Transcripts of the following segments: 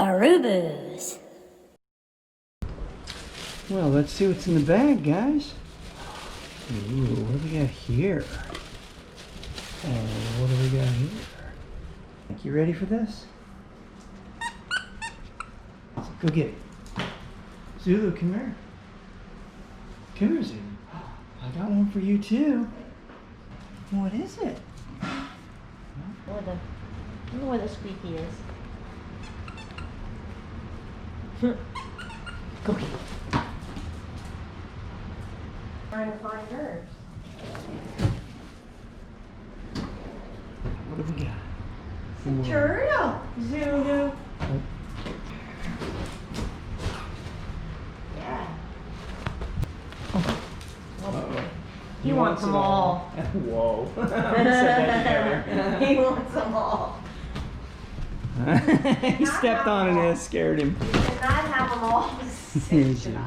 Arubus. Well, let's see what's in the bag, guys. Ooh, what do we got here? Oh, what do we got here? You ready for this? So go get it. Zulu, come here. Come here, Zulu. I got one for you too. What is it? I wonder where the squeaky is. Go get it. Trying to find hers. What do we got? It's a turtle, Zulu. Yeah. Uh-oh. He wants them all. Whoa. We said that together. He wants them all. He stepped on it and it scared him. You cannot have them all. Here, Zulu.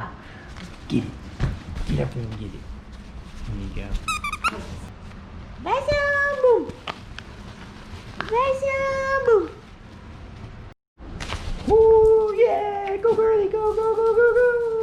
Get it. Get up there and get it. There you go. Basambu. Basambu. Ooh, yeah! Go, girly! Go, go, go, go, go!